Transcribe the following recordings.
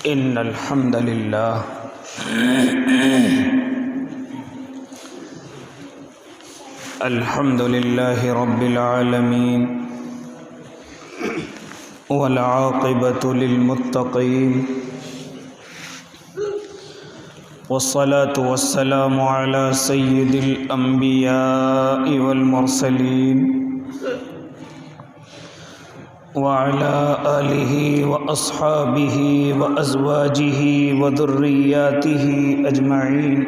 إن الحمد لله الحمد لله رب العالمين والعاقبة للمتقين والصلاة والسلام على سيد الأنبياء والمرسلين وعلى آله وأصحابه وأزواجه وذرياته أجمعين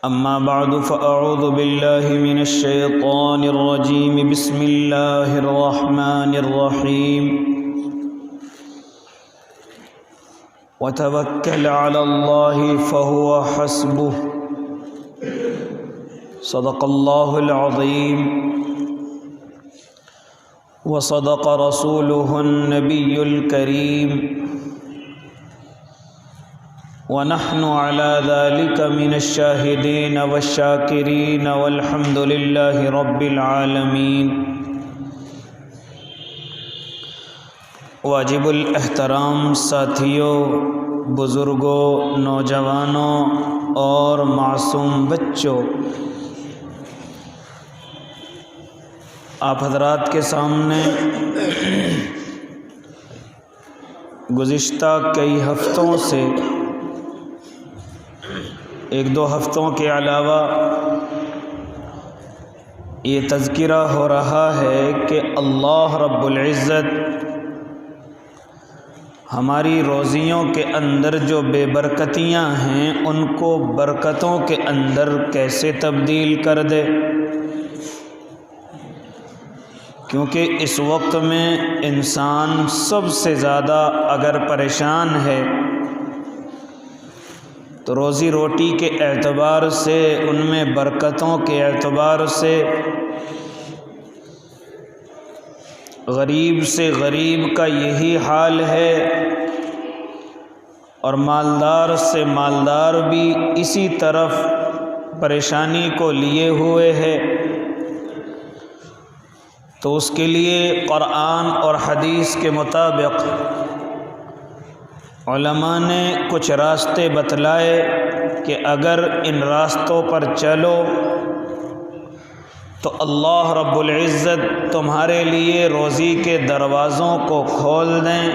أما بعد فأعوذ بالله من الشيطان الرجيم بسم الله الرحمن الرحيم وتوكل على الله فهو حسبه صدق الله العظيم وصدق رسوله النبي الكريم ونحن على ذلك من الشاهدين والشاكرين والحمد لله رب العالمين واجب الاحترام ساتھیوں، بزرگوں، نوجوانوں اور معصوم بچوں، آپ حضرات کے سامنے گزشتہ کئی ہفتوں سے، ایک دو ہفتوں کے علاوہ یہ تذکرہ ہو رہا ہے کہ اللہ رب العزت ہماری روزیوں کے اندر جو بے برکتیاں ہیں ان کو برکتوں کے اندر کیسے تبدیل کر دے، کیونکہ اس وقت میں انسان سب سے زیادہ اگر پریشان ہے تو روزی روٹی کے اعتبار سے، ان میں برکتوں کے اعتبار سے، غریب سے غریب کا یہی حال ہے، اور مالدار سے مالدار بھی اسی طرف پریشانی کو لیے ہوئے ہے۔ تو اس کے لیے قرآن اور حدیث کے مطابق علماء نے کچھ راستے بتلائے کہ اگر ان راستوں پر چلو تو اللہ رب العزت تمہارے لیے روزی کے دروازوں کو کھول دیں،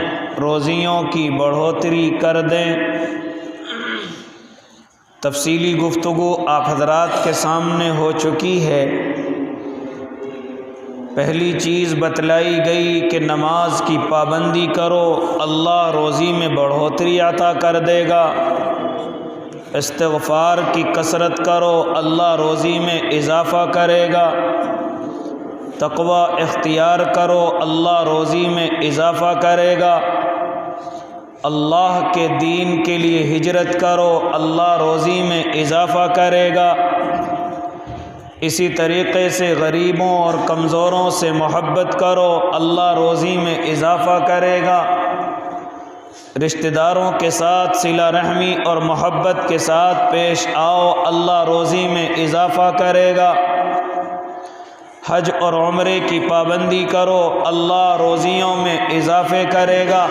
روزیوں کی بڑھوتری کر دیں۔ تفصیلی گفتگو آپ حضرات کے سامنے ہو چکی ہے۔ پہلی چیز بتلائی گئی کہ نماز کی پابندی کرو، اللہ روزی میں بڑھوتری عطا کر دے گا۔ استغفار کی کثرت کرو، اللہ روزی میں اضافہ کرے گا۔ تقوی اختیار کرو، اللہ روزی میں اضافہ کرے گا۔ اللہ کے دین کے لیے ہجرت کرو، اللہ روزی میں اضافہ کرے گا۔ اسی طریقے سے غریبوں اور کمزوروں سے محبت کرو، اللہ روزی میں اضافہ کرے گا۔ رشتہ داروں کے ساتھ صلہ رحمی اور محبت کے ساتھ پیش آؤ، اللہ روزی میں اضافہ کرے گا۔ حج اور عمرے کی پابندی کرو، اللہ روزیوں میں اضافے کرے گا۔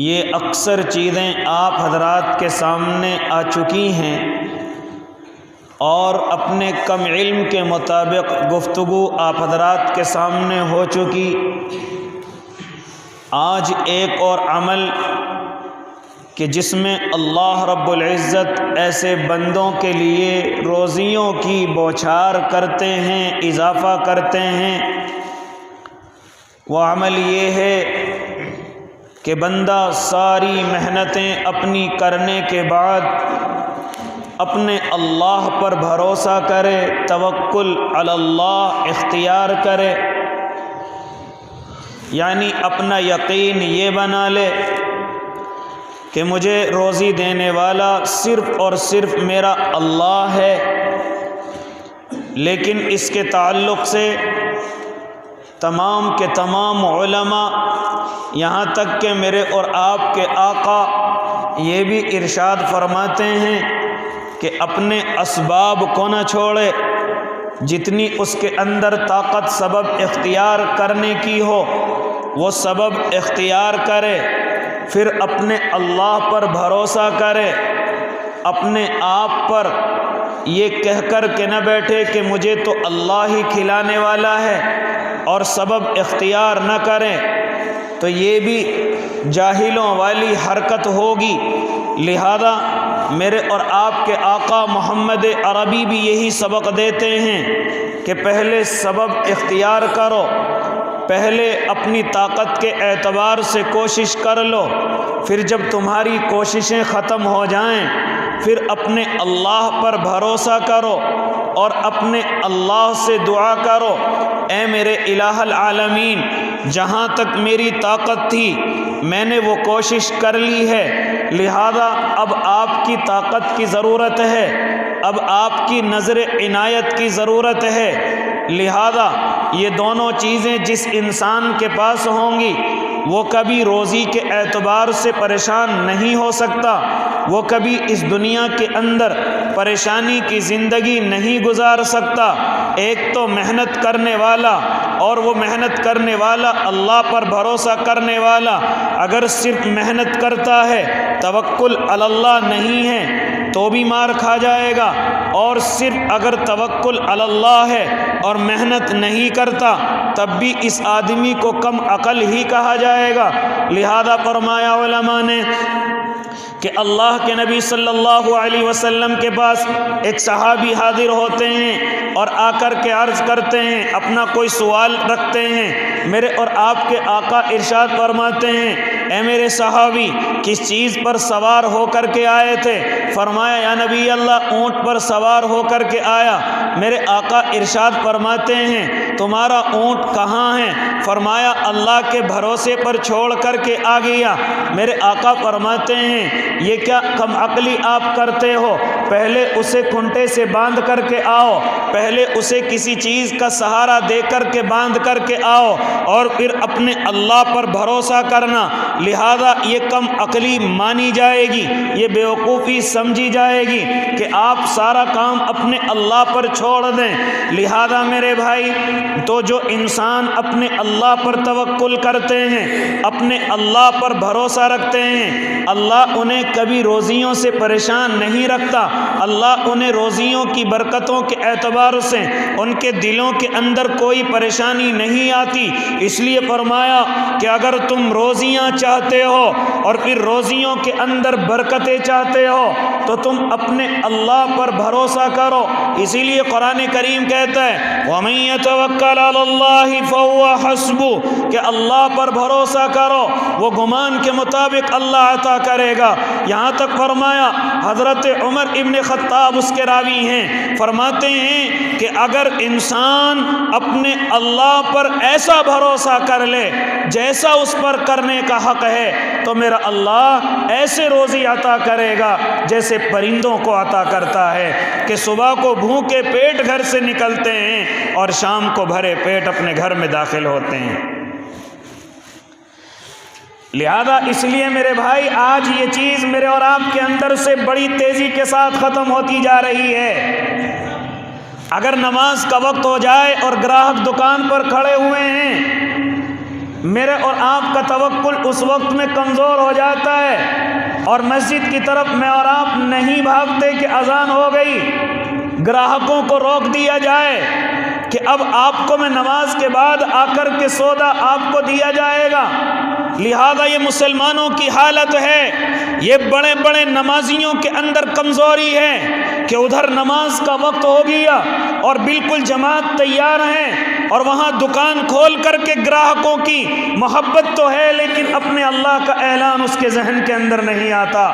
یہ اکثر چیزیں آپ حضرات کے سامنے آ چکی ہیں، اور اپنے کم علم کے مطابق گفتگو آپ حضرات کے سامنے ہو چکی۔ آج ایک اور عمل کہ جس میں اللہ رب العزت ایسے بندوں کے لیے روزیوں کی بوچھار کرتے ہیں، اضافہ کرتے ہیں، وہ عمل یہ ہے کہ بندہ ساری محنتیں اپنی کرنے کے بعد اپنے اللہ پر بھروسہ کرے، توکل علی اللہ اختیار کرے، یعنی اپنا یقین یہ بنا لے کہ مجھے روزی دینے والا صرف اور صرف میرا اللہ ہے۔ لیکن اس کے تعلق سے تمام کے تمام علماء، یہاں تک کہ میرے اور آپ کے آقا یہ بھی ارشاد فرماتے ہیں کہ اپنے اسباب کو نہ چھوڑے، جتنی اس کے اندر طاقت سبب اختیار کرنے کی ہو وہ سبب اختیار کرے، پھر اپنے اللہ پر بھروسہ کرے، اپنے آپ پر یہ کہہ کر کے نہ بیٹھے کہ مجھے تو اللہ ہی کھلانے والا ہے اور سبب اختیار نہ کریں، تو یہ بھی جاہلوں والی حرکت ہوگی۔ لہذا میرے اور آپ کے آقا محمد عربی بھی یہی سبق دیتے ہیں کہ پہلے سبب اختیار کرو، پہلے اپنی طاقت کے اعتبار سے کوشش کر لو، پھر جب تمہاری کوششیں ختم ہو جائیں پھر اپنے اللہ پر بھروسہ کرو اور اپنے اللہ سے دعا کرو، اے میرے الہ العالمین، جہاں تک میری طاقت تھی میں نے وہ کوشش کر لی ہے، لہذا اب آپ کی طاقت کی ضرورت ہے، اب آپ کی نظر عنایت کی ضرورت ہے۔ لہذا یہ دونوں چیزیں جس انسان کے پاس ہوں گی وہ کبھی روزی کے اعتبار سے پریشان نہیں ہو سکتا، وہ کبھی اس دنیا کے اندر پریشانی کی زندگی نہیں گزار سکتا۔ ایک تو محنت کرنے والا، اور وہ محنت کرنے والا اللہ پر بھروسہ کرنے والا اگر صرف محنت کرتا ہے، توکل علی اللہ نہیں ہے تو بھی مار کھا جائے گا، اور صرف اگر توکل علی اللہ ہے اور محنت نہیں کرتا تب بھی اس آدمی کو کم عقل ہی کہا جائے گا۔ لہذا فرمایا علماء نے کہ اللہ کے نبی صلی اللہ علیہ وسلم کے پاس ایک صحابی حاضر ہوتے ہیں اور آ کر کے عرض کرتے ہیں، اپنا کوئی سوال رکھتے ہیں۔ میرے اور آپ کے آقا ارشاد فرماتے ہیں، اے میرے صحابی کس چیز پر سوار ہو کر کے آئے تھے؟ فرمایا یا نبی اللہ اونٹ پر سوار ہو کر کے آیا۔ میرے آقا ارشاد فرماتے ہیں تمہارا اونٹ کہاں ہے؟ فرمایا اللہ کے بھروسے پر چھوڑ کر کے آ گیا۔ میرے آقا فرماتے ہیں یہ کیا کم عقلی آپ کرتے ہو؟ پہلے اسے کھنٹے سے باندھ کر کے آؤ، پہلے اسے کسی چیز کا سہارا دے کر کے باندھ کر کے آؤ اور پھر اپنے اللہ پر بھروسہ کرنا۔ لہذا یہ کم عقلی مانی جائے گی، یہ بیوقوفی سمجھی جائے گی کہ آپ سارا کام اپنے اللہ پر چھوڑ دیں۔ لہذا میرے بھائی، تو جو انسان اپنے اللہ پر توکل کرتے ہیں، اپنے اللہ پر بھروسہ رکھتے ہیں، اللہ انہیں کبھی روزیوں سے پریشان نہیں رکھتا، اللہ انہیں روزیوں کی برکتوں کے اعتبار سے ان کے دلوں کے اندر کوئی پریشانی نہیں آتی۔ اس لیے فرمایا کہ اگر تم روزیاں چاہتے ہو اور پھر روزیوں کے اندر برکتیں چاہتے ہو تو تم اپنے اللہ پر بھروسہ کرو۔ اسی لیے قرآن کریم کہتا ہے وَمَن يَتَوَكَّلْ عَلَى اللَّهِ فَهُوَ حَسْبُهُ، کہ اللہ پر بھروسہ کرو، وہ گمان کے مطابق اللہ عطا کرے گا۔ یہاں تک فرمایا حضرت عمر ابن خطاب اس کے راوی ہیں، فرماتے ہیں کہ اگر انسان اپنے اللہ پر ایسا بھروسہ کر لے جیسا اس پر کرنے کا حق ہے تو میرا اللہ ایسے روزی عطا کرے گا جیسے پرندوں کو عطا کرتا ہے، کہ صبح کو بھوکے پیٹ گھر سے نکلتے ہیں اور شام کو بھرے پیٹ اپنے گھر میں داخل ہوتے ہیں۔ لہذا اس لیے میرے بھائی آج یہ چیز میرے اور آپ کے اندر سے بڑی تیزی کے ساتھ ختم ہوتی جا رہی ہے۔ اگر نماز کا وقت ہو جائے اور گراہک دکان پر کھڑے ہوئے ہیں، میرے اور آپ کا توکل اس وقت میں کمزور ہو جاتا ہے اور مسجد کی طرف میں اور آپ نہیں بھاگتے کہ اذان ہو گئی، گراہکوں کو روک دیا جائے کہ اب آپ کو میں نماز کے بعد آ کر کے سودا آپ کو دیا جائے گا۔ لہذا یہ مسلمانوں کی حالت ہے، یہ بڑے بڑے نمازیوں کے اندر کمزوری ہے کہ ادھر نماز کا وقت ہو گیا اور بالکل جماعت تیار ہیں اور وہاں دکان کھول کر کے گراہکوں کی محبت تو ہے لیکن اپنے اللہ کا اعلان اس کے ذہن کے اندر نہیں آتا،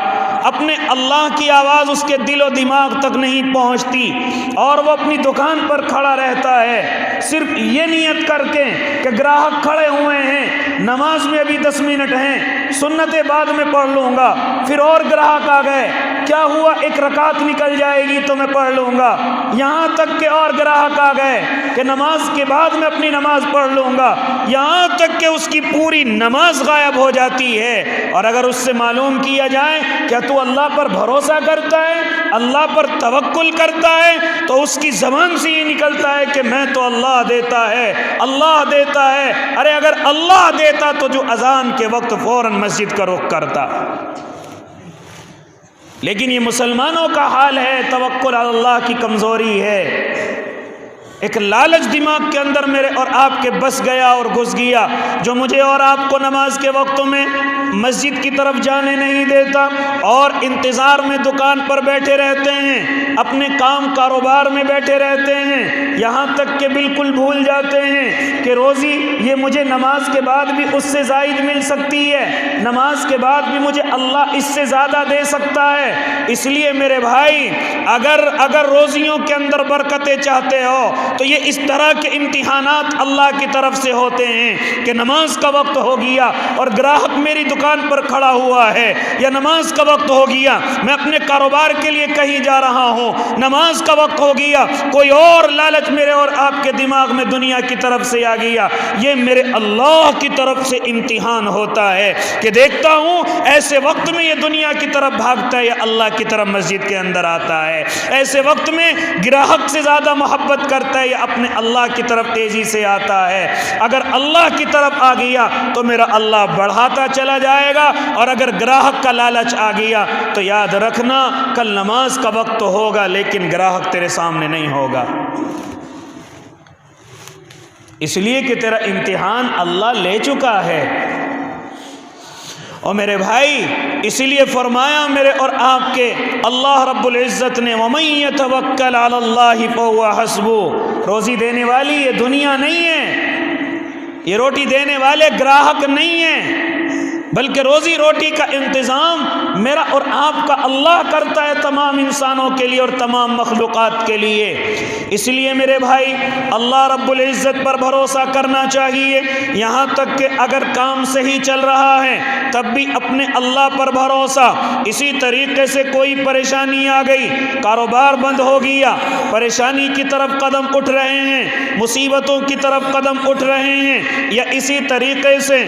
اپنے اللہ کی آواز اس کے دل و دماغ تک نہیں پہنچتی، اور وہ اپنی دکان پر کھڑا رہتا ہے صرف یہ نیت کر کے کہ گراہک کھڑے ہوئے ہیں، نماز میں ابھی 10 منٹ ہیں، سنتیں بعد میں پڑھ لوں گا۔ پھر اور گراہک آ گئے، کیا ہوا، ایک رکعت نکل جائے گی تو میں پڑھ لوں گا۔ یہاں تک کہ اور گراہک آ گئے کہ نماز کے بعد میں اپنی نماز پڑھ لوں گا، یہاں تک کہ اس کی پوری نماز غائب ہو جاتی ہے۔ اور اگر اس سے معلوم کیا جائے کیا تو اللہ پر بھروسہ کرتا ہے، اللہ پر توکل کرتا ہے، تو اس کی زبان سے یہ نکلتا ہے کہ میں تو اللہ دیتا ہے، اللہ دیتا ہے۔ ارے اگر اللہ دیتا تو جو اذان کے وقت فوراً مسجد کا رخ کرتا۔ لیکن یہ مسلمانوں کا حال ہے، توکل علی اللہ کی کمزوری ہے۔ ایک لالچ دماغ کے اندر میرے اور آپ کے بس گیا اور گھس گیا، جو مجھے اور آپ کو نماز کے وقتوں میں مسجد کی طرف جانے نہیں دیتا، اور انتظار میں دکان پر بیٹھے رہتے ہیں، اپنے کام کاروبار میں بیٹھے رہتے ہیں، یہاں تک کہ بالکل بھول جاتے ہیں کہ روزی یہ مجھے نماز کے بعد بھی اس سے زائد مل سکتی ہے، نماز کے بعد بھی مجھے اللہ اس سے زیادہ دے سکتا ہے۔ اس لیے میرے بھائی، اگر روزیوں کے اندر برکتیں چاہتے ہو تو یہ اس طرح کے امتحانات اللہ کی طرف سے ہوتے ہیں کہ نماز کا وقت ہو گیا اور گراہک میری دکان پر کھڑا ہوا ہے، یا نماز کا وقت ہو گیا میں اپنے کاروبار کے لیے کہیں جا رہا ہوں، نماز کا وقت ہو گیا کوئی اور لالچ میرے اور آپ کے دماغ میں دنیا کی طرف سے آ گیا، یہ میرے اللہ کی طرف سے امتحان ہوتا ہے کہ دیکھتا ہوں ایسے وقت میں یہ دنیا کی طرف بھاگتا ہے یا اللہ کی طرف مسجد کے اندر آتا ہے، ایسے وقت میں گراہک سے زیادہ محبت کرتا ہے یا اپنے اللہ کی طرف تیزی سے آتا ہے۔ اگر اللہ کی طرف آ گیا تو میرا اللہ بڑھاتا چلا جائے گا، اور اگر گراہک کا لالچ آ گیا تو یاد رکھنا کل نماز کا وقت تو ہوگا لیکن گراہک تیرے سامنے نہیں ہوگا، اس لیے کہ تیرا امتحان اللہ لے چکا ہے۔ اور میرے بھائی، اسی لیے فرمایا میرے اور آپ کے اللہ رب العزت نے وَمَن يَتَوَكَّلْ عَلَى اللَّهِ فَهُوَ حَسْبُهُ، روزی دینے والی یہ دنیا نہیں ہے، یہ روٹی دینے والے گراہک نہیں ہیں، بلکہ روزی روٹی کا انتظام میرا اور آپ کا اللہ کرتا ہے تمام انسانوں کے لیے اور تمام مخلوقات کے لیے۔ اس لیے میرے بھائی، اللہ رب العزت پر بھروسہ کرنا چاہیے، یہاں تک کہ اگر کام صحیح چل رہا ہے تب بھی اپنے اللہ پر بھروسہ۔ اسی طریقے سے کوئی پریشانی آ گئی، کاروبار بند ہو گیا، پریشانی کی طرف قدم اٹھ رہے ہیں، مصیبتوں کی طرف قدم اٹھ رہے ہیں، یا اسی طریقے سے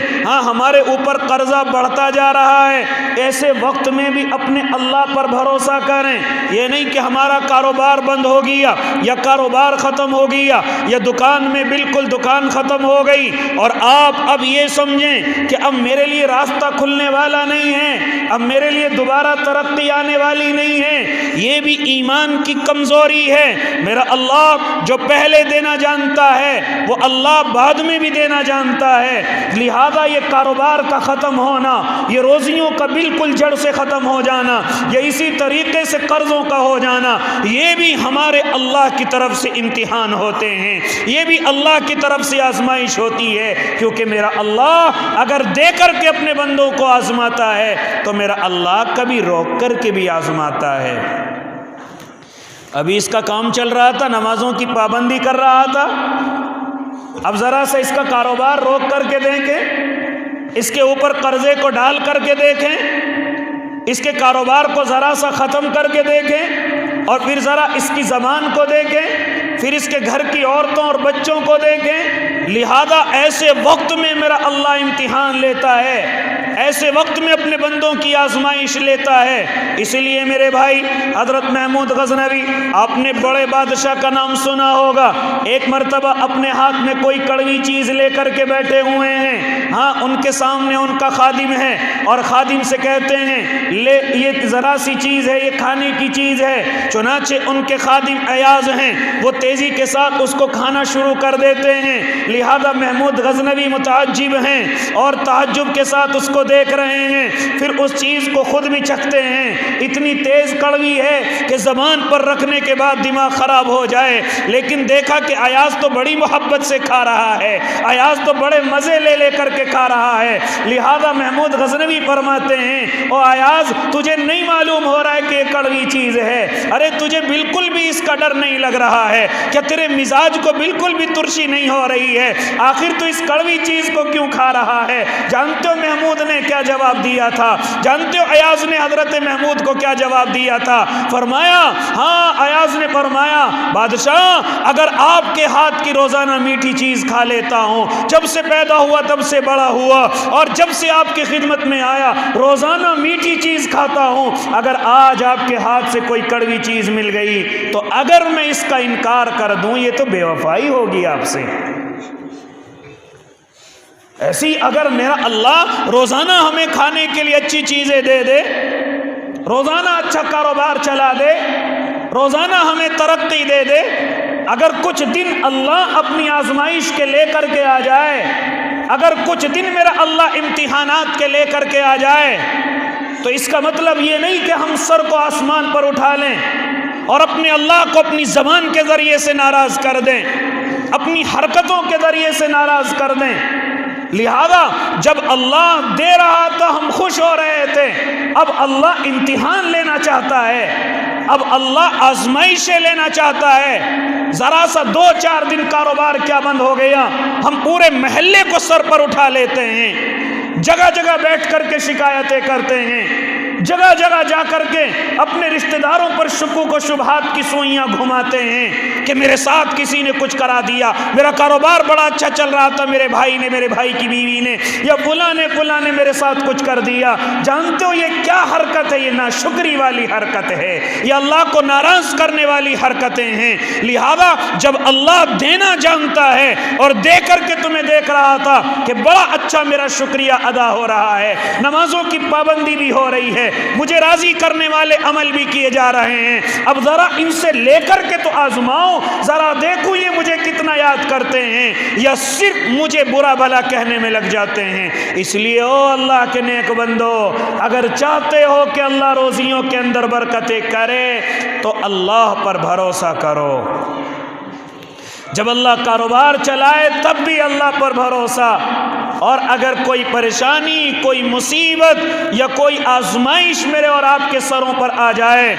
ہمارے اوپر قرضہ بڑھتا جا رہا ہے، ایسے وقت میں بھی اپنے اللہ پر بھروسہ کریں۔ یہ نہیں کہ ہمارا کاروبار بند ہو گیا یا کاروبار ختم ہو گیا یا دکان میں بالکل دکان ختم ہو گئی اور آپ اب یہ سمجھیں کہ اب میرے لیے راستہ کھلنے والا نہیں ہے، اب میرے لیے دوبارہ ترقی آنے والی نہیں ہے۔ یہ بھی ایمان کی کمزوری ہے۔ میرا اللہ جو پہلے دینا جانتا ہے وہ اللہ بعد میں بھی دینا جانتا ہے، لہذا یہ کاروبار کا ختم ہونا، یہ روزیوں کا بالکل جڑ سے ختم ہو جانا، یا اسی طریقے سے قرضوں کا ہو جانا، یہ بھی ہمارے اللہ کی طرف سے امتحان ہوتے ہیں، یہ بھی اللہ کی طرف سے آزمائش ہوتی ہے، کیونکہ میرا اللہ اگر دے کر کے اپنے بندوں کو آزماتا ہے تو میرا اللہ کبھی روک کر کے بھی آزماتا ہے۔ ابھی اس کا کام چل رہا تھا، نمازوں کی پابندی کر رہا تھا، اب ذرا سا اس کا کاروبار روک کر کے دیکھیں، اس کے اوپر قرضے کو ڈال کر کے دیکھیں، اس کے کاروبار کو ذرا سا ختم کر کے دیکھیں، اور پھر ذرا اس کی زبان کو دیکھیں، پھر اس کے گھر کی عورتوں اور بچوں کو دیکھیں۔ لہذا ایسے وقت میں میرا اللہ امتحان لیتا ہے، ایسے وقت میں اپنے بندوں کی آزمائش لیتا ہے۔ اس لیے میرے بھائی، حضرت محمود غزنوی، آپ نے بڑے بادشاہ کا نام سنا ہوگا، ایک مرتبہ اپنے ہاتھ میں کوئی کڑوی چیز لے کر کے بیٹھے ہوئے ہیں، ان کے سامنے ان کا خادم ہے، اور خادم سے کہتے ہیں لے، یہ ذرا سی چیز ہے، یہ کھانے کی چیز ہے۔ چنانچہ ان کے خادم ایاز ہیں، وہ تیزی کے ساتھ اس کو کھانا شروع کر دیتے ہیں، لہذا محمود غزنوی متعجب ہیں اور تعجب کے ساتھ اس کو دیکھ رہے ہیں، پھر اس چیز کو خود بھی چکھتے ہیں، اتنی تیز کڑوی ہے کہ زبان پر رکھنے کے بعد دماغ خراب ہو جائے، لیکن دیکھا کہ ایاز تو بڑی محبت سے کھا رہا ہے، ایاز تو بڑے مزے لے کر کے کھا رہا ہے۔ لہذا محمود غزنوی فرماتے ہیں او ایاز تجھے نہیں معلوم ہو رہا ہے کہ یہ کڑوی چیز ہے؟ ارے تجھے بالکل بھی اس کا ڈر نہیں لگ رہا ہے؟ کیا تیرے مزاج کو بالکل بھی ترشی نہیں ہو رہی ہے؟ آخر تو اس کڑوی چیز کو کیوں کھا رہا ہے؟ جانتے ہو محمود نے کیا جواب دیا تھا؟ جانتے ہو ایاز نے حضرت محمود کو کیا جواب دیا تھا؟ فرمایا ہاں، ایاز نے فرمایا بادشاہ اگر آپ کے ہاتھ کی روزانہ میٹھی چیز کھا لیتا ہوں، جب سے پیدا ہوا تب سے بڑا ہوا اور جب سے آپ کی خدمت میں آیا روزانہ میٹھی چیز کھاتا ہوں، اگر آج آپ کے ہاتھ سے کوئی کڑوی چیز مل گئی تو اگر میں اس کا انکار کر دوں یہ تو بے وفائی ہوگی آپ سے۔ ایسی اگر میرا اللہ روزانہ ہمیں کھانے کے لیے اچھی چیزیں دے دے، روزانہ اچھا کاروبار چلا دے، روزانہ ہمیں ترقی دے دے، اگر کچھ دن اللہ اپنی آزمائش کے لے کر کے آ جائے، اگر کچھ دن میرا اللہ امتحانات کے لے کر کے آ جائے، تو اس کا مطلب یہ نہیں کہ ہم سر کو آسمان پر اٹھا لیں اور اپنے اللہ کو اپنی زبان کے ذریعے سے ناراض کر دیں، اپنی حرکتوں کے ذریعے سے ناراض کر دیں۔ لہذا جب اللہ دے رہا تو ہم خوش ہو رہے تھے، اب اللہ امتحان لینا چاہتا ہے، اب اللہ آزمائشیں لینا چاہتا ہے۔ ذرا سا 2-4 دن کاروبار کیا بند ہو گیا، ہم پورے محلے کو سر پر اٹھا لیتے ہیں، جگہ جگہ بیٹھ کر کے شکایتیں کرتے ہیں، جگہ جگہ جا کر کے اپنے رشتہ داروں پر شکوک و شبہات کی سوئیاں گھماتے ہیں کہ میرے ساتھ کسی نے کچھ کرا دیا، میرا کاروبار بڑا اچھا چل رہا تھا، میرے بھائی نے، میرے بھائی کی بیوی نے یا فلاں نے میرے ساتھ کچھ کر دیا۔ جانتے ہو یہ کیا حرکت ہے؟ یہ ناشکری والی حرکت ہے، یہ اللہ کو ناراض کرنے والی حرکتیں ہیں۔ لہذا جب اللہ دینا جانتا ہے اور دے کر کے تمہیں دیکھ رہا تھا کہ بڑا اچھا میرا شکریہ ادا ہو رہا ہے، نمازوں کی پابندی بھی ہو رہی ہے، مجھے راضی کرنے والے عمل بھی کیے جا رہے ہیں، اب ذرا ان سے لے کر کے تو آزماؤ، ذرا دیکھو یہ مجھے کتنا یاد کرتے ہیں یا صرف مجھے برا بھلا کہنے میں لگ جاتے ہیں۔ اس لیے او اللہ کے نیک بندو، اگر چاہتے ہو کہ اللہ روزیوں کے اندر برکتیں کرے تو اللہ پر بھروسہ کرو۔ جب اللہ کاروبار چلائے تب بھی اللہ پر بھروسہ، اور اگر کوئی پریشانی، کوئی مصیبت یا کوئی آزمائش میرے اور آپ کے سروں پر آ جائے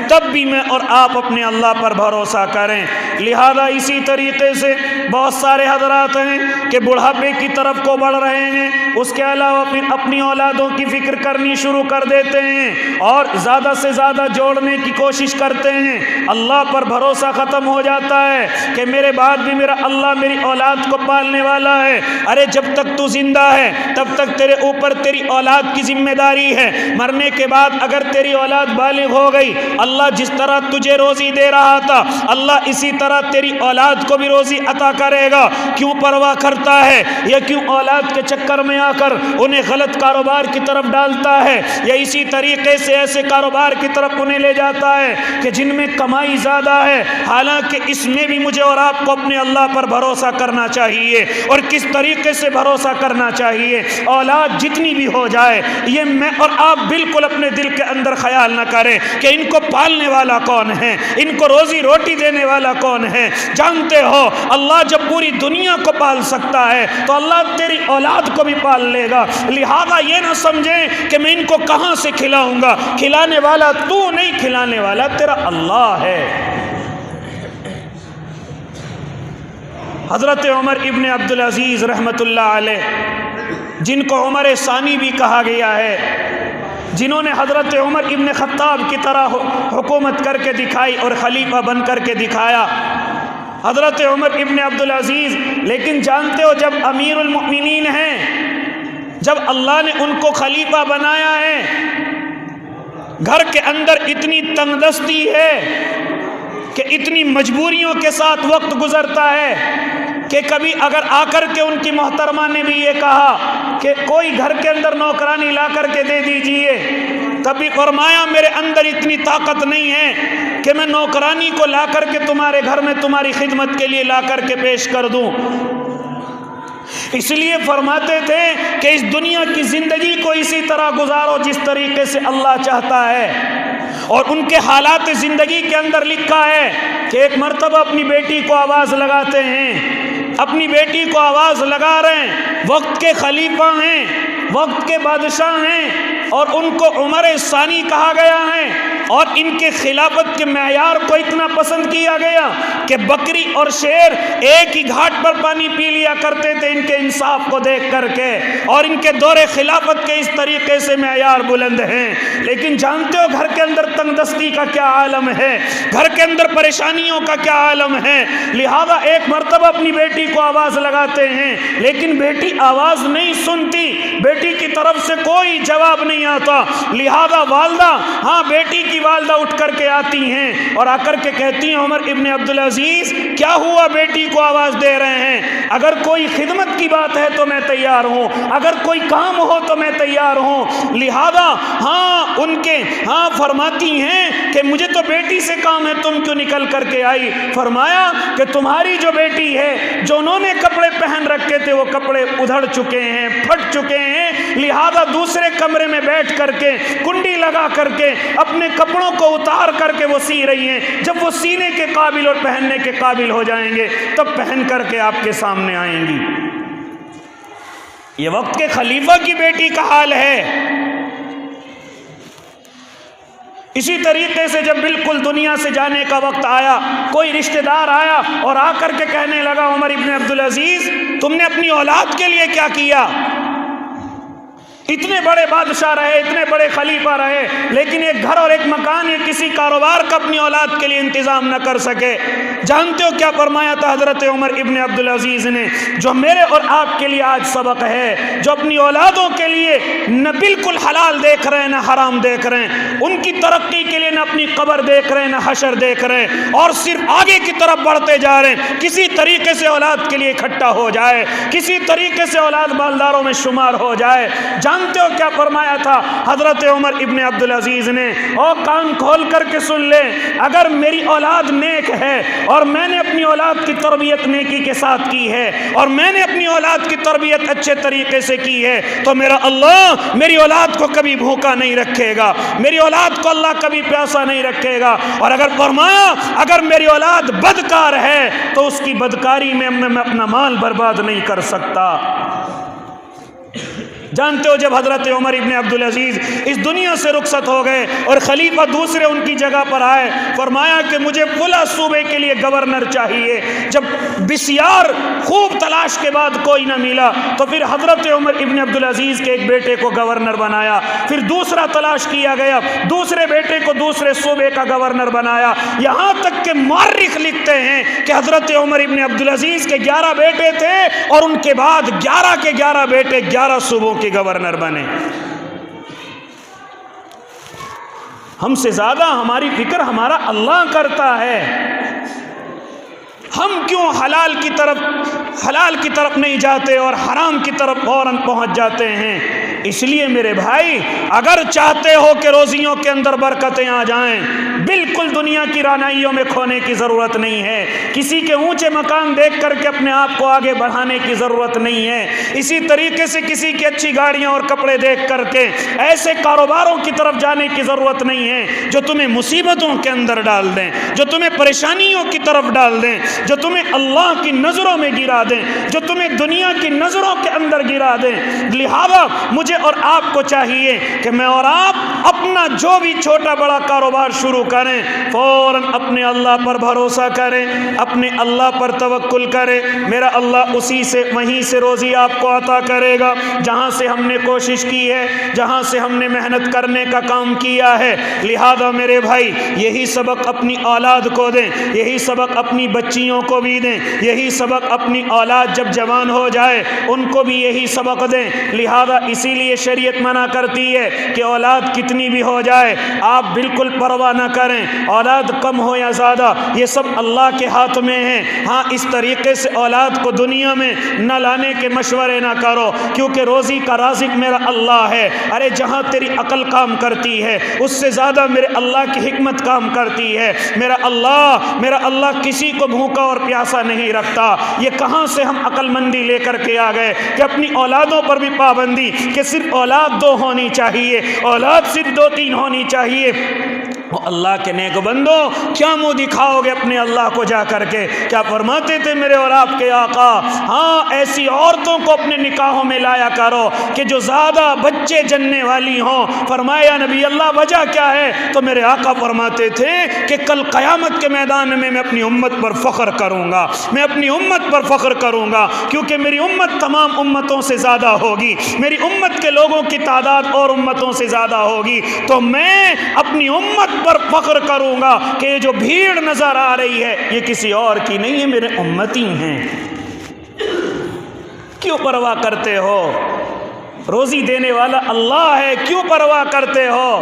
تب بھی میں اور آپ اپنے اللہ پر بھروسہ کریں۔ لہذا اسی طریقے سے بہت سارے حضرات ہیں کہ بڑھاپے کی طرف کو بڑھ رہے ہیں، اس کے علاوہ پھر اپنی اولادوں کی فکر کرنی شروع کر دیتے ہیں اور زیادہ سے زیادہ جوڑنے کی کوشش کرتے ہیں، اللہ پر بھروسہ ختم ہو جاتا ہے کہ میرے بعد بھی میرا اللہ میری اولاد کو پالنے والا ہے۔ ارے جب تک تو زندہ ہے تب تک تیرے اوپر تیری اولاد کی ذمہ داری ہے، مرنے کے بعد اگر تیری اولاد بالغ ہو گئی، اللہ جس طرح تجھے روزی دے رہا تھا اللہ اسی طرح تیری اولاد کو بھی روزی عطا کرے گا۔ کیوں پرواہ کرتا ہے؟ یا کیوں اولاد کے چکر میں آ کر انہیں غلط کاروبار کی طرف ڈالتا ہے، یا اسی طریقے سے ایسے کاروبار کی طرف انہیں لے جاتا ہے کہ جن میں کمائی زیادہ ہے؟ حالانکہ اس میں بھی مجھے اور آپ کو اپنے اللہ پر بھروسہ کرنا چاہیے، اور کس طریقے سے بھروسہ کرنا چاہیے۔ اولاد جتنی بھی ہو جائے، یہ میں اور آپ بالکل اپنے دل کے اندر خیال نہ کریں کہ ان کو پالنے والا کون ہے، ان کو روزی روٹی دینے والا کون ہے۔ جانتے ہو اللہ جب پوری دنیا کو پال سکتا ہے تو اللہ تیری اولاد کو بھی پال لے گا۔ لہذا یہ نہ سمجھیں کہ میں ان کو کہاں سے کھلاؤں گا، کھلانے والا تو نہیں، کھلانے والا تیرا اللہ ہے۔ حضرت عمر ابن عبدالعزیز رحمۃ اللہ علیہ، جن کو عمر ثانی بھی کہا گیا ہے، جنہوں نے حضرت عمر ابن خطاب کی طرح حکومت کر کے دکھائی اور خلیفہ بن کر کے دکھایا، حضرت عمر ابن عبدالعزیز۔ لیکن جانتے ہو جب امیر المؤمنین ہیں، جب اللہ نے ان کو خلیفہ بنایا ہے، گھر کے اندر اتنی تنگ دستی ہے کہ اتنی مجبوریوں کے ساتھ وقت گزرتا ہے کہ کبھی اگر آ کر کے ان کی محترمہ نے بھی یہ کہا کہ کوئی گھر کے اندر نوکرانی لا کر کے دے دیجئے، تبھی فرمایا میرے اندر اتنی طاقت نہیں ہے کہ میں نوکرانی کو لا کر کے تمہارے گھر میں تمہاری خدمت کے لیے لا کر کے پیش کر دوں۔ اس لیے فرماتے تھے کہ اس دنیا کی زندگی کو اسی طرح گزارو جس طریقے سے اللہ چاہتا ہے۔ اور ان کے حالات زندگی کے اندر لکھا ہے کہ ایک مرتبہ اپنی بیٹی کو آواز لگاتے ہیں، اپنی بیٹی کو آواز لگا رہے ہیں، وقت کے خلیفہ ہیں، وقت کے بادشاہ ہیں، اور ان کو عمر ثانی کہا گیا ہے، اور ان کے خلافت کے معیار کو اتنا پسند کیا گیا کہ بکری اور شیر ایک ہی گھاٹ پر پانی پی لیا کرتے تھے ان کے انصاف کو دیکھ کر کے، اور ان کے دور خلافت کے اس طریقے سے معیار بلند ہیں۔ لیکن جانتے ہو گھر کے اندر تنگ دستی کا کیا عالم ہے، گھر کے اندر پریشانیوں کا کیا عالم ہے، لہذا ایک مرتبہ اپنی بیٹی کو آواز لگاتے ہیں، لیکن بیٹی آواز نہیں سنتی، بیٹی کی طرف سے کوئی جواب نہیں آتا، لہذا والدہ، ہاں بیٹی کی والدہ اٹھ کر کے آتی ہیں اور آ کر کے کہتی ہیں عمر ابن عبدالعزیز کیا ہوا، بیٹی کو آواز دے رہے ہیں، اگر کوئی خدمت کی بات ہے تو میں تیار ہوں، اگر کوئی کام ہو تو میں تیار ہوں۔ لہذا فرماتی ہیں کہ مجھے تو بیٹی سے کام ہے، تم کیوں نکل کر کے آئی؟ فرمایا کہ تمہاری جو بیٹی ہے، جو انہوں نے کپڑے پہن رکھے تھے وہ کپڑے ادھڑ چکے ہیں، پھٹ چکے ہیں، لہذا دوسرے کمرے میں بیٹھ کر کے کنڈی لگا کر کے اپنے کپڑوں کو اتار کر کے وہ سی رہی ہیں، جب وہ سینے کے قابل اور پہننے کے قابل ہو جائیں گے تب پہن کر کے آپ کے سامنے آئیں گی۔ یہ وقت کے خلیفہ کی بیٹی کا حال ہے۔ اسی طریقے سے جب بالکل دنیا سے جانے کا وقت آیا، کوئی رشتہ دار آیا اور آ کر کے کہنے لگا عمر ابن عبدالعزیز تم نے اپنی اولاد کے لیے کیا کیا؟ اتنے بڑے بادشاہ رہے، اتنے بڑے خلیفہ رہے، لیکن ایک گھر اور ایک مکان یا کسی کاروبار کا اپنی اولاد کے لیے انتظام نہ کر سکے۔ جانتے ہو کیا فرمایا تھا حضرت عمر ابن عبدالعزیز نے؟ جو میرے اور آپ کے لیے آج سبق ہے، جو اپنی اولادوں کے لیے نہ بالکل حلال دیکھ رہے ہیں نہ حرام دیکھ رہے ہیں، ان کی ترقی کے لیے نہ اپنی قبر دیکھ رہے ہیں نہ حشر دیکھ رہے ہیں، اور صرف آگے کی طرف بڑھتے جا رہے ہیں، کسی طریقے سے اولاد کے لیے اکٹھا ہو جائے، کسی طریقے سے اولاد مالداروں میں شمار ہو جائے۔ جانتے ہو کیا فرمایا تھا حضرت عمر ابن عبدالعزیز نے؟ اور کان کھول کر کے سن لیں، اگر میری اولاد نیک ہے اور میں نے اپنی اولاد کی تربیت نیکی کے ساتھ کی ہے اور میں نے اپنی اولاد کی تربیت اچھے طریقے سے کی ہے تو میرا اللہ میری اولاد کو کبھی بھوکا نہیں رکھے گا، میری اولاد کو اللہ کبھی پیاسا نہیں رکھے گا۔ اور اگر فرمایا اگر میری اولاد بدکار ہے تو اس کی بدکاری میں اپنا مال برباد نہیں کر سکتا۔ جانتے ہو جب حضرت عمر ابن عبدالعزیز اس دنیا سے رخصت ہو گئے اور خلیفہ دوسرے ان کی جگہ پر آئے، فرمایا کہ مجھے فلاں صوبے کے لیے گورنر چاہیے۔ جب بسیار خوب تلاش کے بعد کوئی نہ ملا تو پھر حضرت عمر ابن عبدالعزیز کے ایک بیٹے کو گورنر بنایا، پھر دوسرا تلاش کیا گیا، دوسرے بیٹے کو دوسرے صوبے کا گورنر بنایا، یہاں تک کہ مورخ لکھتے ہیں کہ حضرت عمر ابن عبدالعزیز کے 11 بیٹے تھے اور ان کے بعد 11 کے 11 بیٹے 11 صوبوں کے گورنر بنے۔ ہم سے زیادہ ہماری فکر ہمارا اللہ کرتا ہے، ہم کیوں حلال کی طرف نہیں جاتے اور حرام کی طرف فوراً پہنچ جاتے ہیں؟ اس لیے میرے بھائی اگر چاہتے ہو کہ روزیوں کے اندر برکتیں آ جائیں، بالکل دنیا کی رانائیوں میں کھونے کی ضرورت نہیں ہے، کسی کے اونچے مکان دیکھ کر کے اپنے آپ کو آگے بڑھانے کی ضرورت نہیں ہے، اسی طریقے سے کسی کی اچھی گاڑیاں اور کپڑے دیکھ کر کے ایسے کاروباروں کی طرف جانے کی ضرورت نہیں ہے جو تمہیں مصیبتوں کے اندر ڈال دیں، جو تمہیں پریشانیوں کی طرف ڈال دیں، جو تمہیں اللہ کی نظروں میں گرا دیں، جو تمہیں دنیا کی نظروں کے اندر گرا دیں۔ لہذا مجھے اور آپ کو چاہیے کہ میں اور آپ اپنا جو بھی چھوٹا بڑا کاروبار شروع کریں فوراً اپنے اللہ پر بھروسہ کریں، اپنے اللہ پر توکل کریں، میرا اللہ اسی سے وہیں سے روزی آپ کو عطا کرے گا جہاں سے ہم نے کوشش کی ہے، جہاں سے ہم نے محنت کرنے کا کام کیا ہے۔ لہذا میرے بھائی یہی سبق اپنی اولاد کو دیں، یہی سبق اپنی بچیوں کو بھی دیں، یہی سبق اپنی اولاد جب جوان ہو جائے ان کو بھی یہی سبق دیں۔ لہذا اسی لیے شریعت منع کرتی ہے کہ اولاد کتنی بھی ہو جائے آپ بالکل پرواہ نہ کریں، اولاد کم ہو یا زیادہ یہ سب اللہ کے ہاتھ میں ہے۔ ہاں اس طریقے سے اولاد کو دنیا میں نہ لانے کے مشورے نہ کرو، کیونکہ روزی کا رازق میرا اللہ ہے۔ ارے جہاں تیری عقل کام کرتی ہے اس سے زیادہ میرے اللہ کی حکمت کام کرتی ہے۔ میرا اللہ کسی کو بھوکا اور پیاسا نہیں رکھتا۔ یہ کہاں سے ہم عقل مندی لے کر کے آ گئے کہ اپنی اولادوں پر بھی پابندی کہ صرف اولاد 2 ہونی چاہیے، اولاد صرف 2-3 ہونی چاہیے۔ اللہ کے نیک بندو کیا منہ دکھاؤ گے اپنے اللہ کو جا کر کے؟ کیا فرماتے تھے میرے اور آپ کے آقا؟ ہاں، ایسی عورتوں کو اپنے نکاحوں میں لایا کرو کہ جو زیادہ بچے جننے والی ہوں۔ فرمایا نبی اللہ وجہ کیا ہے؟ تو میرے آقا فرماتے تھے کہ کل قیامت کے میدان میں اپنی امت پر فخر کروں گا، میں اپنی امت پر فخر کروں گا، کیونکہ میری امت تمام امتوں سے زیادہ ہوگی، میری امت کے لوگوں کی تعداد اور امتوں سے زیادہ ہوگی، تو میں اپنی امت پر فخر کروں گا کہ یہ جو بھیڑ نظر آ رہی ہے یہ کسی اور کی نہیں ہے، میرے امتی ہیں۔ کیوں پرواہ کرتے ہو؟ روزی دینے والا اللہ ہے، کیوں پرواہ کرتے ہو؟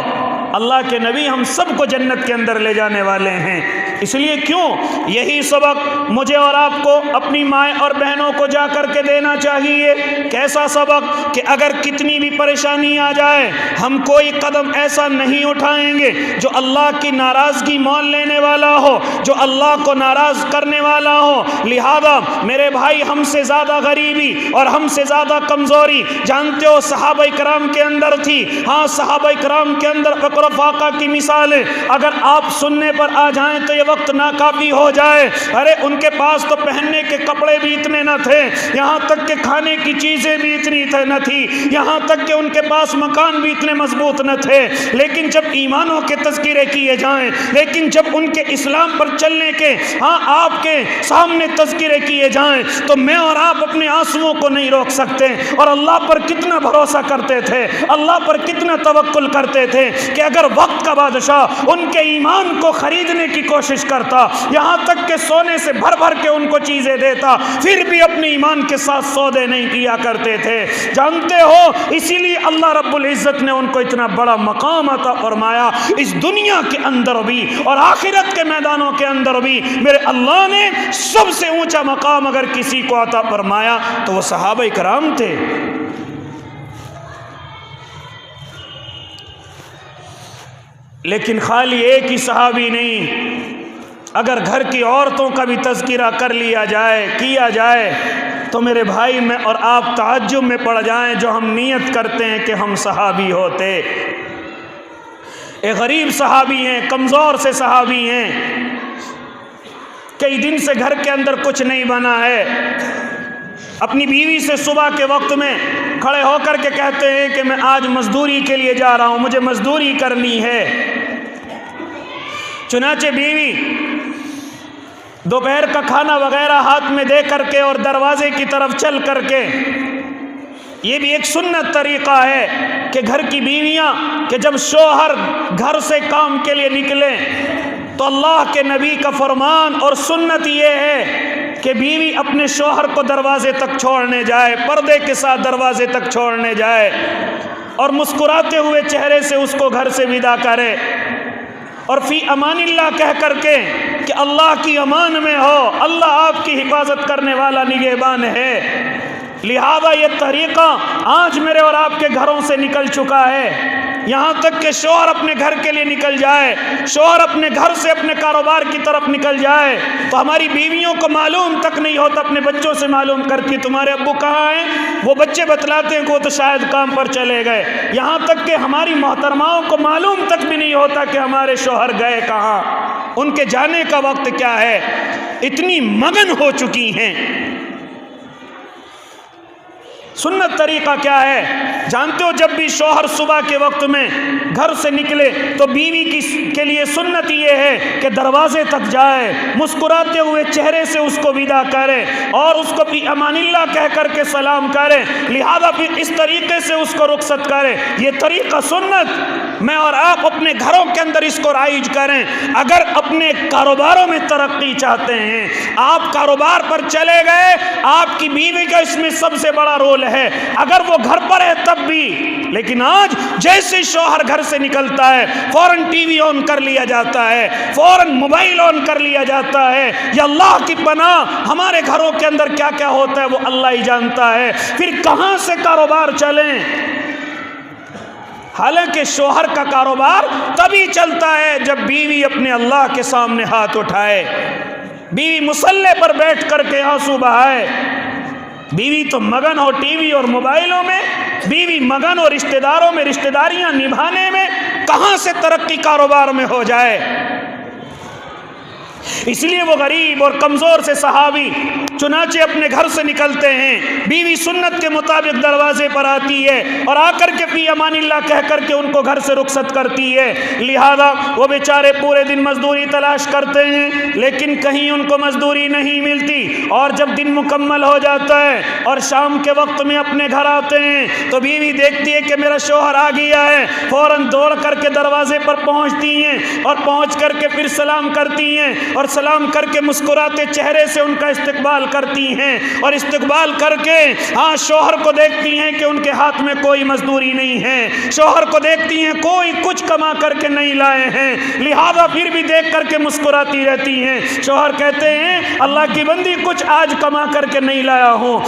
اللہ کے نبی ہم سب کو جنت کے اندر لے جانے والے ہیں، اس لیے کیوں یہی سبق مجھے اور آپ کو اپنی مائیں اور بہنوں کو جا کر کے دینا چاہیے۔ کیسا سبق؟ کہ اگر کتنی بھی پریشانی آ جائے ہم کوئی قدم ایسا نہیں اٹھائیں گے جو اللہ کی ناراضگی مول لینے والا ہو، جو اللہ کو ناراض کرنے والا ہو۔ لہذا میرے بھائی، ہم سے زیادہ غریبی اور ہم سے زیادہ کمزوری جانتے ہو صحابہ کرام کے اندر تھی۔ ہاں، صحابہ کرام کے اندر اقرب آقا کی مثالیں اگر آپ سننے پر آ جائیں تو یہ وقت ناکافی ہو جائے۔ ارے ان کے پاس تو پہننے کے کپڑے بھی اتنے نہ تھے، یہاں تک کہ کھانے کی چیزیں بھی اتنی نہ تھی، یہاں تک کہ ان کے پاس مکان بھی اتنے مضبوط نہ تھے۔ لیکن جب ایمانوں کے تذکرے کیے جائیں، لیکن جب ان کے اسلام پر چلنے کے آپ کے سامنے تذکرے کیے جائیں تو میں اور آپ اپنے آنسوؤں کو نہیں روک سکتے۔ اور اللہ پر کتنا بھروسہ کرتے تھے، اللہ پر کتنا توکل کرتے تھے کہ اگر وقت کا بادشاہ ان کے ایمان کو خریدنے کی کوشش کرتا، یہاں تک کہ سونے سے بھر بھر کے ان کو چیزیں دیتا، پھر بھی اپنے ایمان کے ساتھ سودے نہیں کیا کرتے تھے۔ جانتے ہو اسی لیے اللہ رب العزت نے ان کو اتنا بڑا مقام عطا فرمایا، اس دنیا کے اندر بھی اور آخرت کے میدانوں کے اندر بھی۔ میرے اللہ نے سب سے اونچا مقام اگر کسی کو عطا فرمایا تو وہ صحابہ کرام تھے۔ لیکن خالی ایک ہی صحابی نہیں، اگر گھر کی عورتوں کا بھی تذکرہ کر لیا جائے، کیا جائے تو میرے بھائی میں اور آپ تعجب میں پڑ جائیں جو ہم نیت کرتے ہیں کہ ہم صحابی ہوتے۔ ایک غریب صحابی ہیں، کمزور سے صحابی ہیں، کئی دن سے گھر کے اندر کچھ نہیں بنا ہے، اپنی بیوی سے صبح کے وقت میں کھڑے ہو کر کے کہتے ہیں کہ میں آج مزدوری کے لیے جا رہا ہوں، مجھے مزدوری کرنی ہے۔ چنانچہ بیوی دوپہر کا کھانا وغیرہ ہاتھ میں دے کر کے اور دروازے کی طرف چل کر کے، یہ بھی ایک سنت طریقہ ہے کہ گھر کی بیویاں کہ جب شوہر گھر سے کام کے لیے نکلیں تو اللہ کے نبی کا فرمان اور سنت یہ ہے کہ بیوی اپنے شوہر کو دروازے تک چھوڑنے جائے، پردے کے ساتھ دروازے تک چھوڑنے جائے اور مسکراتے ہوئے چہرے سے اس کو گھر سے ودا کرے، اور فی امان اللہ کہہ کر کے کہ اللہ کی امان میں ہو، اللہ آپ کی حفاظت کرنے والا نگہبان ہے۔ لہذا یہ طریقہ آج میرے اور آپ کے گھروں سے نکل چکا ہے، یہاں تک کہ شوہر اپنے گھر کے لیے نکل جائے، شوہر اپنے گھر سے اپنے کاروبار کی طرف نکل جائے تو ہماری بیویوں کو معلوم تک نہیں ہوتا، اپنے بچوں سے معلوم کرتی تمہارے ابو کہاں ہیں، وہ بچے بتلاتے ہیں کہ وہ تو شاید کام پر چلے گئے، یہاں تک کہ ہماری محترماؤں کو معلوم تک بھی نہیں ہوتا کہ ہمارے شوہر گئے کہاں، ان کے جانے کا وقت کیا ہے، اتنی مگن ہو چکی ہیں۔ سنت طریقہ کیا ہے جانتے ہو؟ جب بھی شوہر صبح کے وقت میں گھر سے نکلے تو بیوی کے لیے سنت یہ ہے کہ دروازے تک جائے، مسکراتے ہوئے چہرے سے اس کو ودا کرے اور اس کو بھی امان اللہ کہہ کر کے سلام کرے، لہذا پھر اس طریقے سے اس کو رخصت کرے۔ یہ طریقہ سنت میں اور آپ اپنے گھروں کے اندر اس کو رائج کریں۔ اگر اپنے کاروباروں میں ترقی چاہتے ہیں، آپ کاروبار پر چلے گئے، آپ کی بیوی کا اس میں سب سے بڑا رول ہے، اگر وہ گھر پر ہے تب بھی، لیکن آج جیسے شوہر گھر سے نکلتا ہے فوراً ٹی وی آن کر لیا جاتا ہے، فوراً موبائل آن کر لیا جاتا ہے۔ یا اللہ کی پناہ ہمارے گھروں کے اندر کیا کیا ہوتا ہے وہ اللہ ہی جانتا ہے، پھر کہاں سے کاروبار چلیں؟ حالانکہ شوہر کا کاروبار تبھی چلتا ہے جب بیوی اپنے اللہ کے سامنے ہاتھ اٹھائے، بیوی مصلی پر بیٹھ کر کے آنسو بہائے۔ بیوی تو مگن ہو ٹی وی اور موبائلوں میں، بیوی مگن ہو رشتہ داروں میں رشتہ داریاں نبھانے میں، کہاں سے ترقی کاروبار میں ہو جائے۔ اس لیے وہ غریب اور کمزور سے صحابی چنانچہ اپنے گھر سے نکلتے ہیں، بیوی سنت کے مطابق دروازے پر آتی ہے اور آ کر کے فی امان اللہ کہہ کر کے ان کو گھر سے رخصت کرتی ہے۔ لہذا وہ بیچارے پورے دن مزدوری تلاش کرتے ہیں لیکن کہیں ان کو مزدوری نہیں ملتی، اور جب دن مکمل ہو جاتا ہے اور شام کے وقت میں اپنے گھر آتے ہیں تو بیوی دیکھتی ہے کہ میرا شوہر آ گیا ہے، فوراً دوڑ کر کے دروازے پر پہنچتی ہیں اور پہنچ کر کے پھر سلام کرتی ہیں اور سلام کر کے مسکراتے چہرے سے ان کا استقبال کرتی ہیں، اور استقبال کر کے شوہر کو دیکھتی ہیں کہ ان کے ہاتھ میں کوئی مزدوری نہیں ہے، شوہر کو دیکھتی ہیں کوئی کچھ کما کر کے نہیں لائے ہیں، لہذا پھر بھی دیکھ کر کے مسکراتی رہتی ہیں۔ شوہر کہتے ہیں اللہ کی بندی کچھ آج کما کر کے نہیں لایا ہوں،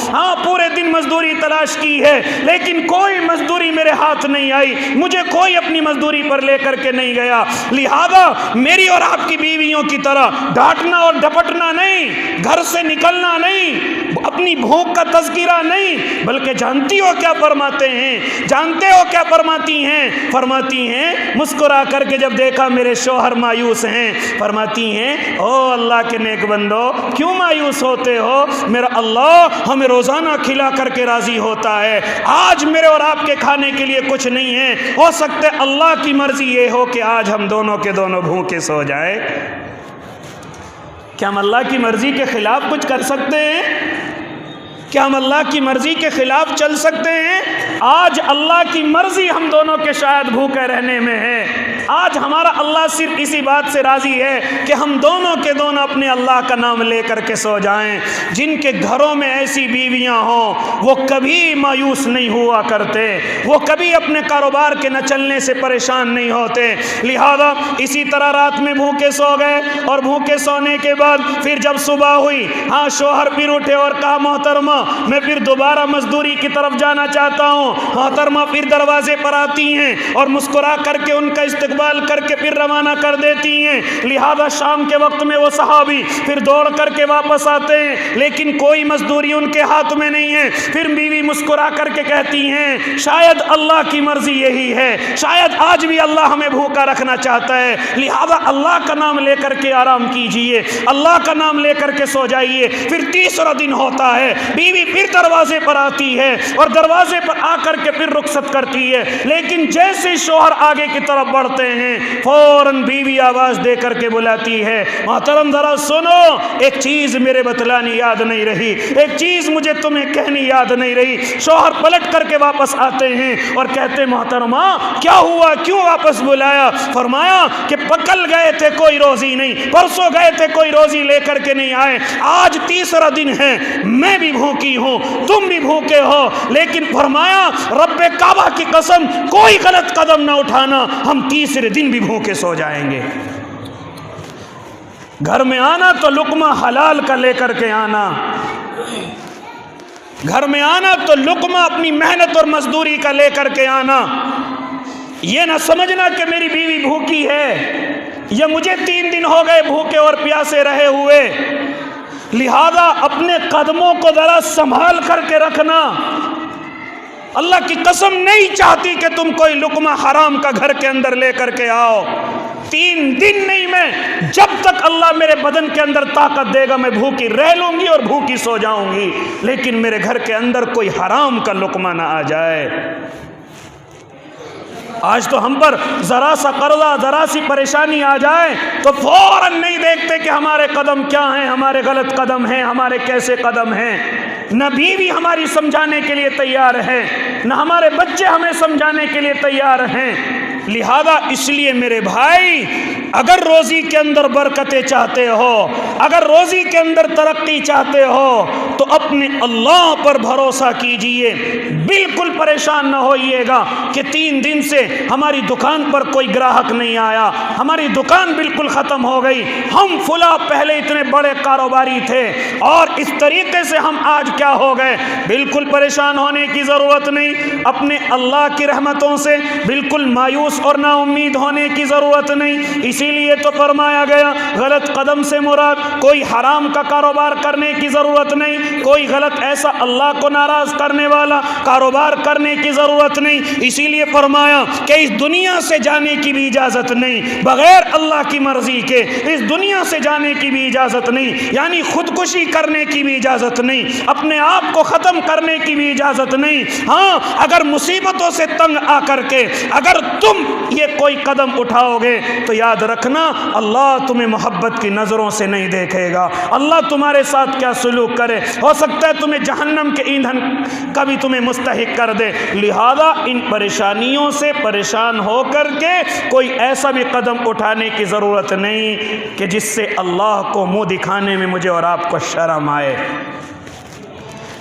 پورے دن مزدوری تلاش کی ہے لیکن کوئی مزدوری میرے ہاتھ نہیں آئی، مجھے کوئی اپنی مزدوری پر لے کر کے نہیں گیا، لہذا میری اور آپ کی بیویوں کی طرح ڈانٹنا اور ڈپٹنا نہیں، گھر سے نکلنا نہیں، اپنی بھوک کا تذکرہ نہیں، بلکہ جانتی ہو کیا فرماتے ہیں، جانتے ہو کیا فرماتی ہیں، فرماتی ہیں مسکرا کر کے جب دیکھا میرے شوہر مایوس ہیں، فرماتی ہیں او اللہ کے نیک بندو کیوں مایوس ہوتے ہو، میرا اللہ ہمیں روزانہ کھلا کر کے راضی ہوتا ہے، آج میرے اور آپ کے کھانے کے لیے کچھ نہیں ہے، ہو سکتا ہے اللہ کی مرضی یہ ہو کہ آج ہم دونوں کے دونوں بھوکے سو جائے۔ کیا ہم اللہ کی مرضی کے خلاف کچھ کر سکتے ہیں؟ کیا ہم اللہ کی مرضی کے خلاف چل سکتے ہیں؟ آج اللہ کی مرضی ہم دونوں کے شاید بھوکے رہنے میں ہے، آج ہمارا اللہ صرف اسی بات سے راضی ہے کہ ہم دونوں کے دونوں اپنے اللہ کا نام لے کر کے سو جائیں۔ جن کے گھروں میں ایسی بیویاں ہوں وہ کبھی مایوس نہیں ہوا کرتے، وہ کبھی اپنے کاروبار کے نہ چلنے سے پریشان نہیں ہوتے، لہذا اسی طرح رات میں بھوکے سو گئے، اور بھوکے سونے کے بعد پھر جب صبح ہوئی شوہر پھر اٹھے اور کہا محترمہ میں پھر دوبارہ مزدوری کی طرف جانا چاہتا ہوں، محترمہ پھر دروازے پر آتی ہیں اور مسکرا کر کے ان کا استقبال کر کے پھر روانہ کر دیتی ہیں، لہذا شام کے وقت میں وہ صحابی پھر دوڑ کر کے واپس آتے ہیں لیکن کوئی مزدوری ان کے ہاتھ میں نہیں ہے، پھر بیوی مسکرا کر کے کہتی ہیں شاید اللہ کی مرضی یہی ہے، شاید آج بھی اللہ ہمیں بھوکا رکھنا چاہتا ہے، لہذا اللہ کا نام لے کر کے آرام کیجئے، اللہ کا نام لے کر کے سو جائیے۔ پھر تیسرا دن ہوتا ہے، بیوی پھر دروازے پر آتی ہے اور دروازے پر آ کر کے پھر رخصت کرتی ہے، لیکن جیسے شوہر آگے کی طرف بڑھتے ہیں فوراً بیوی آواز دے کر کے بلاتی ہے محترم ذرا سنو، ایک چیز میرے بتلانی یاد نہیں رہی، ایک چیز مجھے تمہیں کہنی یاد نہیں رہی۔ شوہر پلٹ کر کے واپس آتے ہیں اور کہتے محترمہ کیا ہوا، کیوں واپس بلایا؟ فرمایا کہ پکل گئے تھے کوئی روزی نہیں، پرسوں گئے تھے کوئی روزی لے کر کے نہیں آئے، آج تیسرا دن ہے، میں بھی بھوکی ہوں تم بھی بھوکے ہو، لیکن فرمایا رب کعبہ کی قسم کوئی غلط قدم نہ اٹھانا، ہم تیسرے دن بھی بھوکے سو جائیں گے۔ گھر میں آنا تو لقمہ حلال کا لے کر کے آنا، گھر میں آنا تو لقمہ اپنی محنت اور مزدوری کا لے کر کے آنا، یہ نہ سمجھنا کہ میری بیوی بھوکی ہے یا مجھے 3 دن ہو گئے بھوکے اور پیاسے رہے ہوئے، لہذا اپنے قدموں کو ذرا سنبھال کر کے رکھنا۔ اللہ کی قسم نہیں چاہتی کہ تم کوئی لقمہ حرام کا گھر کے اندر لے کر کے آؤ، 3 دن نہیں، میں جب تک اللہ میرے بدن کے اندر طاقت دے گا میں بھوکی رہ لوں گی اور بھوکی سو جاؤں گی، لیکن میرے گھر کے اندر کوئی حرام کا لقمہ نہ آ جائے۔ آج تو ہم پر ذرا سا قرضہ، ذرا سی پریشانی آ جائے تو فوراً نہیں دیکھتے کہ ہمارے قدم کیا ہیں، ہمارے غلط قدم ہیں، ہمارے کیسے قدم ہیں، نہ بیوی ہماری سمجھانے کے لیے تیار ہے، نہ ہمارے بچے ہمیں سمجھانے کے لیے تیار ہیں۔ لہذا اس لیے میرے بھائی اگر روزی کے اندر برکتیں چاہتے ہو، اگر روزی کے اندر ترقی چاہتے ہو تو اپنے اللہ پر بھروسہ کیجئے، بالکل پریشان نہ ہوئیے گا کہ 3 دن سے ہماری دکان پر کوئی گراہک نہیں آیا، ہماری دکان بالکل ختم ہو گئی، ہم فلاں پہلے اتنے بڑے کاروباری تھے اور اس طریقے سے ہم آج کیا ہو گئے۔ بالکل پریشان ہونے کی ضرورت نہیں، اپنے اللہ کی رحمتوں سے بالکل مایوس اور نا امید ہونے کی ضرورت نہیں۔ اسی لیے تو فرمایا گیا غلط قدم سے مراد کوئی حرام کا کاروبار کرنے کی ضرورت نہیں، کوئی غلط ایسا اللہ کو ناراض کرنے والا کاروبار کرنے کی ضرورت نہیں۔ اسی لیے فرمایا کہ اس دنیا سے جانے کی بھی اجازت نہیں، بغیر اللہ کی مرضی کے اس دنیا سے جانے کی بھی اجازت نہیں، یعنی خودکشی کرنے کی بھی اجازت نہیں، اپنے آپ کو ختم کرنے کی بھی اجازت نہیں۔ ہاں اگر مصیبتوں سے تنگ آ کر کے اگر تم یہ کوئی قدم اٹھاؤ گے تو یاد رکھنا اللہ تمہیں محبت کی نظروں سے نہیں دیکھے گا، اللہ تمہارے ساتھ کیا سلوک کرے، ہو سکتا ہے تمہیں جہنم کے ایندھن کا بھی تمہیں مستحق کر دے۔ لہذا ان پریشانیوں سے پریشان ہو کر کے کوئی ایسا بھی قدم اٹھانے کی ضرورت نہیں کہ جس سے اللہ کو منہ دکھانے میں مجھے اور آپ کو شرم آئے۔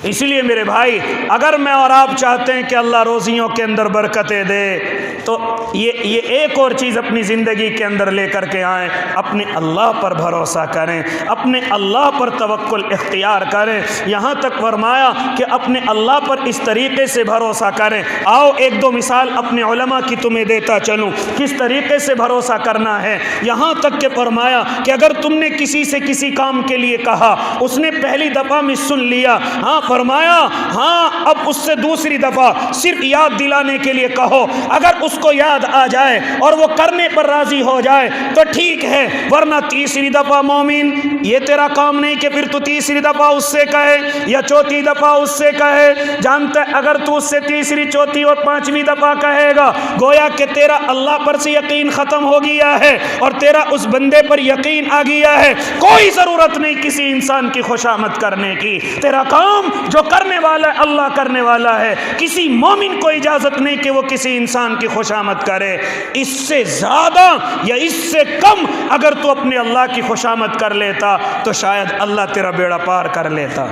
اس لیے میرے بھائی اگر میں اور آپ چاہتے ہیں کہ اللہ روزیوں کے اندر برکتیں دے تو یہ ایک اور چیز اپنی زندگی کے اندر لے کر کے آئیں، اپنے اللہ پر بھروسہ کریں، اپنے اللہ پر توکل اختیار کریں۔ یہاں تک فرمایا کہ اپنے اللہ پر اس طریقے سے بھروسہ کریں۔ آؤ ایک دو مثال اپنے علماء کی تمہیں دیتا چلوں کس طریقے سے بھروسہ کرنا ہے۔ یہاں تک کہ فرمایا کہ اگر تم نے کسی سے کسی کام کے لیے کہا، اس نے پہلی دفعہ میں سن لیا، ہاں فرمایا ہاں اب اس سے دوسری دفعہ صرف یاد دلانے کے لیے کہو، اگر اس کو یاد آ جائے اور وہ کرنے پر راضی ہو جائے تو ٹھیک ہے، ورنہ تیسری دفعہ مومن یہ تیرا کام نہیں کہ پھر تو تیسری دفعہ اس سے کہے یا چوتھی دفعہ اس سے کہے۔ جانتا ہے اگر تو اس سے تیسری چوتھی اور پانچویں دفعہ کہے گا گویا کہ تیرا اللہ پر سے یقین ختم ہو گیا ہے اور تیرا اس بندے پر یقین آ گیا ہے۔ کوئی ضرورت نہیں کسی انسان کی خوشامد کرنے کی، تیرا کام جو کرنے والا ہے اللہ کرنے والا ہے، کسی مومن کو اجازت نہیں کہ وہ کسی انسان کی خوشامد کرے۔ اس سے زیادہ یا اس سے کم اگر تو اپنے اللہ کی خوشامد کر لیتا تو شاید اللہ تیرا بیڑا پار کر لیتا۔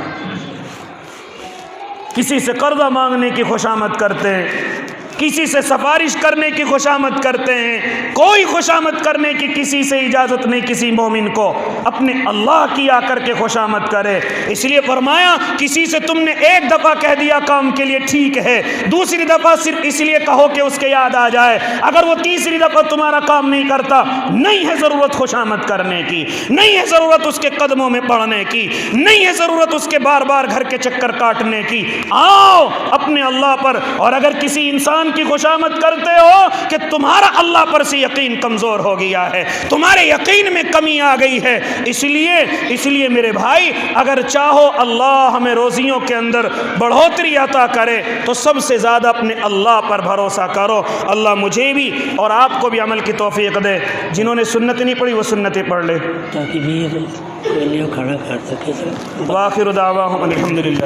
کسی سے قرضہ مانگنے کی خوشامد کرتے ہیں، کسی سے سفارش کرنے کی خوشامد کرتے ہیں، کوئی خوشامد کرنے کی کسی سے اجازت نہیں کسی مومن کو، اپنے اللہ کی آ کر کے خوشامد کرے۔ اس لیے فرمایا کسی سے تم نے ایک دفعہ کہہ دیا کام کے لیے ٹھیک ہے، دوسری دفعہ صرف اس لیے کہو کہ اس کے یاد آ جائے، اگر وہ تیسری دفعہ تمہارا کام نہیں کرتا نہیں ہے ضرورت خوشامد کرنے کی، نہیں ہے ضرورت اس کے قدموں میں پڑھنے کی، نہیں ہے ضرورت اس کے بار بار گھر کے چکر کاٹنے کی۔ آؤ اپنے اللہ پر، اور اگر کسی انسان کی خوشامد کرتے ہو کہ تمہارا اللہ پر سے یقین کمزور ہو گیا ہے، تمہارے یقین میں کمی آ گئی ہے، اس لیے میرے بھائی اگر چاہو اللہ ہمیں روزیوں کے اندر بڑھوتری عطا کرے تو سب سے زیادہ اپنے اللہ پر بھروسہ کرو۔ اللہ مجھے بھی اور آپ کو بھی عمل کی توفیق دے۔ جنہوں نے سنت نہیں پڑھی وہ سنتیں پڑھ لے تاکہ بھی کوئی نہیں کھڑا کر سکے۔ وآخر دعواہم الحمدللہ۔